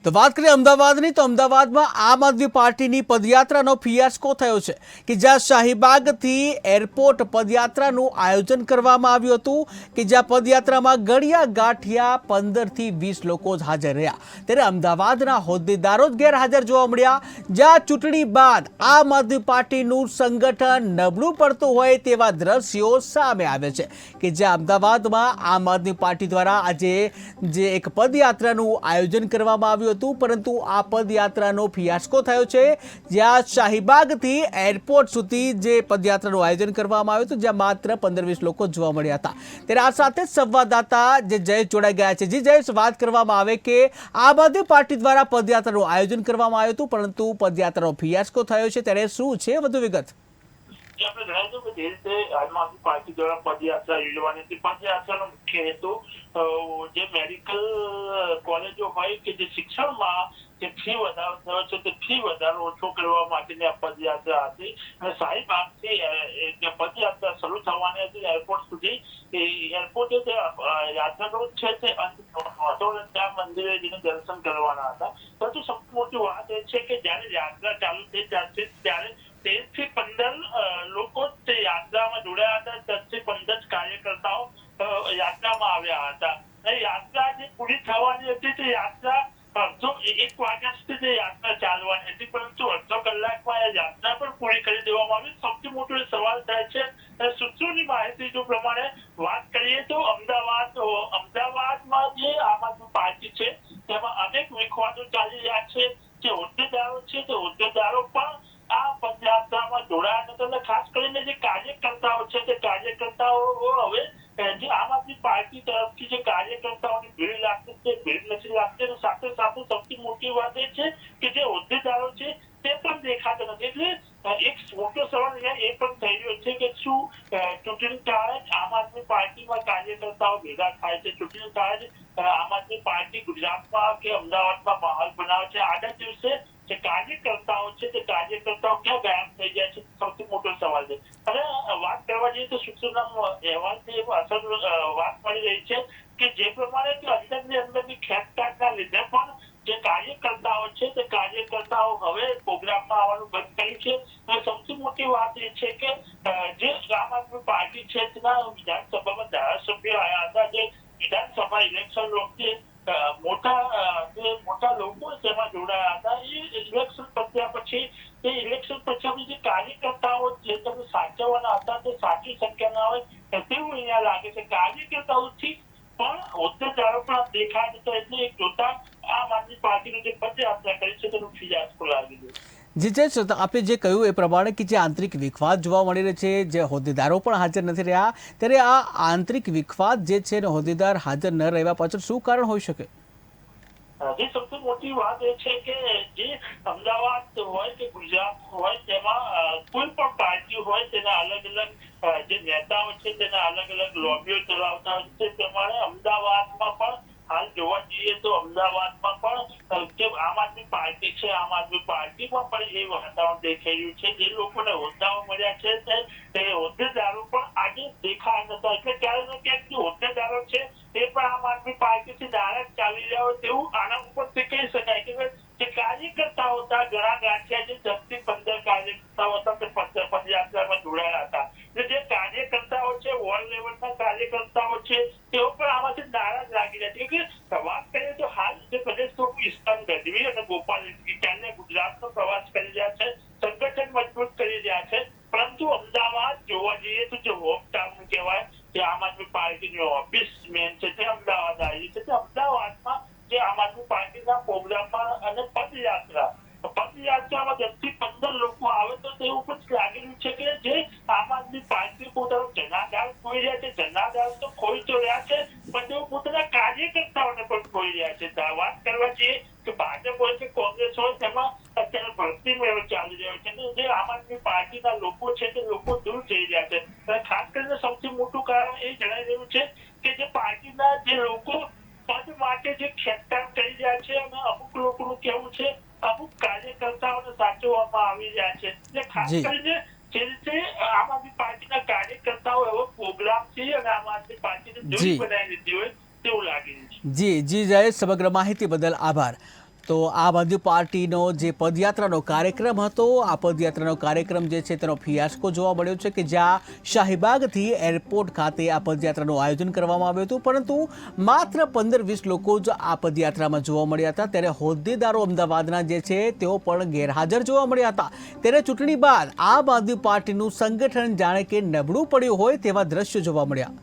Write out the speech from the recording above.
તો વાત કરીએ અમદાવાદની, તો અમદાવાદમાં આમ આદમી પાર્ટીની પદયાત્રાનો ફિયાસ્કો થયો છે કે જ્યાં શાહીબાગથી એરપોર્ટ પદયાત્રાનું આયોજન કરવામાં આવ્યું હતું કે જ્યાં પદયાત્રામાં ગળિયા ગાંઠિયા 15થી 20 લોકો જ હાજર રહ્યા. ત્યારે અમદાવાદના હોદ્દેદારો જ ગેરહાજર જોવા મળ્યા. જ્યાં ચૂંટણી બાદ આમ આદમી પાર્ટીનું સંગઠન નબળું પડતું હોય તેવા દ્રશ્યો સામે આવે છે કે જ્યાં અમદાવાદમાં આમ આદમી પાર્ટી દ્વારા આજે જે એક પદયાત્રાનું આયોજન કરવામાં આવ્યું હતું, પરંતુ આ પદયાત્રાનો ફિયાસ્કો થયો છે. જ્યાં શાહીબાગથી એરપોર્ટ સુધી જે પદયાત્રાનું આયોજન કરવામાં આવ્યું હતું, જ્યાં માત્ર 15-20 લોકો જોવા મળ્યા હતા. ત્યારે આ સાથે સંવાદદાતા જે જયેશ જોડાઈ ગયા છે. જી જયેશ, વાત કરવામાં આવે કે આમ આદમી પાર્ટી દ્વારા પદયાત્રાનું આયોજન કરવામાં આવ્યું હતું, પરંતુ પદયાત્રાનો ફિયાસ્કો થયો છે. ત્યારે શું છે વધુ વિગત? આપણે જણાવ્યું કે જે રીતે આમ આદમી પાર્ટી દ્વારા પદયાત્રા યોજવાની હતી. પદયાત્રાનો મુખ્ય હેતુ જે મેડિકલ કોલેજો હોય કે જે શિક્ષણમાં જે ફી વધારો થયો છે તે ફી વધારો ઓછો કરવા માટેની આ પદયાત્રા હતી. અને શાહીબાગથી જે પદયાત્રા શરૂ થવાની હતી એરપોર્ટ સુધી, એરપોર્ટે જે યાત્રાળુઓ છે તે મંદિરે જઈને દર્શન કરવાના હતા. પરંતુ સૌથી મોટી વાત એ છે કે જયારે યાત્રા ચાલુ થઈ જશે ત્યારે 13 થી 15 લોકો તે યાત્રામાં જોડાયા હતા. 10 થી 15 કાર્યકર્તાઓ યાત્રામાં આવ્યા હતા. યાત્રા જે પૂરી થવાની હતી તે યાત્રા અડધો 1 વાગ્યા સુધી જે યાત્રા ચાલવાની હતી, પરંતુ અડધો કલાકમાં એ યાત્રા પણ પૂરી કરી દેવામાં આવી. સૌથી મોટો સવાલ થાય છે સૂત્રોની માહિતી જો પ્રમાણે વાત કરીએ તો અમદાવાદમાં જે આમ આદમી પાર્ટી છે તેમાં અનેક વિખવાદો ચાલી રહ્યા છે. જે હોદ્દેદારો છે તે હોદ્દેદારો પણ આ પદયાત્રામાં જોડાયા નથી. અને ખાસ કરીને જે કાર્યકર્તાઓ છે તે કાર્યકર્તાઓ હવે જે આમ આદમી પાર્ટી તરફથી જે કાર્યકર્તાઓની ભીડ લાગતી તે ભીડ નથી લાગતી. અને સાથે સાથે સૌથી મોટી વાત એ છે કે જે હોદ્દેદારો છે તે પણ દેખાતા નથી. એટલે એક મોટો સવાલ એ પણ થઈ રહ્યો છે કે શું ચૂંટણી કાળે જ આમ આદમી પાર્ટીમાં કાર્યકર્તાઓ ભેગા થાય છે? ચૂંટણી કાળે જ આમ આદમી પાર્ટી ગુજરાતમાં કે અમદાવાદમાં માહોલ બનાવે છે? આગળ દિવસે જે કાર્યકર્તાઓ છે તે કાર્યકર્તાઓ ક્યાં ગાયબ થઈ જાય છે? સૌથી મોટો સવાલ છે. અને વાત કરવા જઈએ તો સૂત્રોના અહેવાલથી અસર વાત મળી રહી છે કે જે પ્રમાણે કે અંદરની ખેંચતાણના લીધે પણ જે કાર્યકર્તાઓ છે તે કાર્યકર્તાઓ હવે પ્રોગ્રામમાં આવવાનું બંધ કર્યું છે. અને સૌથી મોટી વાત એ છે કે જે આમ આદમી પાર્ટી છે તેના વિધાનસભામાં ધારાસભ્યો આવ્યા હતા. જે વિધાનસભા ઇલેક્શન વખતે મોટા લોકો તેમાં જોડાયા હતા. એ ઇલેક્શન પત્યા પછી જે કાર્યકર્તાઓ જે તમે સાચવવાના હતા તે સાચી શક્યા ના હોય તેવું અહીંયા લાગે છે. કાર્યકર્તાઓથી પણ હોદ્દેદારો પણ દેખાય નથી. એટલે એક જોતા આમ આદમી પાર્ટીની જે પદયાત્રા કરી છે તેનું ફિયાસ્કો લાગી ગયું. જી જયેશ, આપે જે કહ્યું એ પ્રમાણે કે જે આંતરિક વિખવાદ જોવા મળી રહી છે, જે હોદ્દેદારો પણ હાજર નથી રહ્યા, ત્યારે આ આંતરિક વિખવાદ જે છે ને હોદ્દેદાર હાજર ન રહેવા પાછળ શું કારણ હોઈ શકે? જે સૌથી મોટી વાત એ છે કે જે અમદાવાદ હોય કે ગુજરાત હોય તેમાં કોઈ પણ પાર્ટી હોય તેના અલગ અલગ જે નેતાઓ છે તેના અલગ અલગ લોબીઓ ચલાવતા હોય છે. પ્રમાણે અમદાવાદમાં પણ હાલ જોવા જઈએ તો અમદાવાદમાં પણ જે આમ આદમી પાર્ટી છે, આમ આદમી પાર્ટીમાં પણ એ વાતાવરણ દેખાઈ રહ્યું છે. જે લોકોને હોદ્દાઓ મળ્યા છે તે હોદ્દેદારો પણ આજે દેખાયા નતા. એટલે ક્યારેક ને ક્યાંક જે હોદ્દેદારો છે તે પણ આમ આદમી પાર્ટીથી નારાજ ચાલી રહ્યા હોય તેવું આના ઉપરથી કહી શકાય. કે જે કાર્યકર્તાઓ હતા ઘણા ગાંઠિયા, જે 10 થી 15 કાર્યકર્તાઓ હતા તે પદયાત્રામાં જોડાયા હતા. જે કાર્યકર્તાઓ છે વોર્ડ લેવલના કાર્યકર્તાઓ છે તેઓ પણ આમાંથી નારાજ લાગી રહ્યા છે. કે વાત કરીએ તો હાલ જે પ્રદેશ પ્રમુખ ઈસ્તાન ગઢવી અને ગોપાલ ઇટાલિયા ગુજરાતનો પ્રવાસ કરી રહ્યા છે, સંગઠન મજબૂત કરી રહ્યા છે. પરંતુ અમદાવાદ જોવા જઈએ તો જે હોમ ટાઉન કહેવાય, જે આમ આદમી પાર્ટીની ઓફિસ મેન છે તે અમદાવાદ આવી છે. અમદાવાદમાં જે આમ આદમી પાર્ટીના પ્રોગ્રામમાં અને પદયાત્રામાં 10 થી 15 લોકો આવે તો તે ઉપર લાગેલું છે કે જે આમ આદમી પાર્ટી પોતાનો જનાધાર ખોઈ રહ્યા છે. જનાધાર તો ખોઈ તો રહ્યા છે, પણ તેઓ પોતાના કાર્યકર્તાઓને પણ ખોઈ રહ્યા છે. વાત કરવા જઈએ કે ભાજપ હોય કે કોંગ્રેસ હોય તેમાં અત્યારે ભરતી મેળો ચાલી રહ્યો છે. જે આમ આદમી પાર્ટીના લોકો છે તે લોકો દૂર જઈ રહ્યા છે. ખાસ કરીને સૌથી મોટું કારણ એ જણાઈ રહ્યું છે કે જે પાર્ટીના જે લોકો પદ માટે જે ખેંચતાણ કરી રહ્યા છે અને અમુક લોકોનું કેવું છે અમુક કાર્યકર્તાઓને સાચવવામાં આવી રહ્યા છે. એટલે ખાસ કરીને જે રીતે આમ આદમી પાર્ટીના કાર્યકર્તાઓ એવો પ્રોગ્રામથી અને આમ આદમી પાર્ટીને દૂરી બનાવી લીધી હોય તેવું લાગી રહ્યું છે. જી જયેશ, સમગ્ર માહિતી બદલ આભાર. તો આમ આદમી પાર્ટીનો જે પદયાત્રાનો કાર્યક્રમ હતો, આ પદયાત્રાનો કાર્યક્રમ જે છે તેનો ફિયાસ્કો જોવા મળ્યો છે કે જ્યાં શાહીબાગથી એરપોર્ટ ખાતે આ પદયાત્રાનું આયોજન કરવામાં આવ્યું હતું, પરંતુ માત્ર 15-20 લોકો જ આ પદયાત્રામાં જોવા મળ્યા હતા. ત્યારે હોદ્દેદારો અમદાવાદના જે છે તેઓ પણ ગેરહાજર જોવા મળ્યા હતા. ત્યારે ચૂંટણી બાદ આમ આદમી પાર્ટીનું સંગઠન જાણે કે નબળું પડ્યું હોય તેવા દ્રશ્યો જોવા મળ્યા.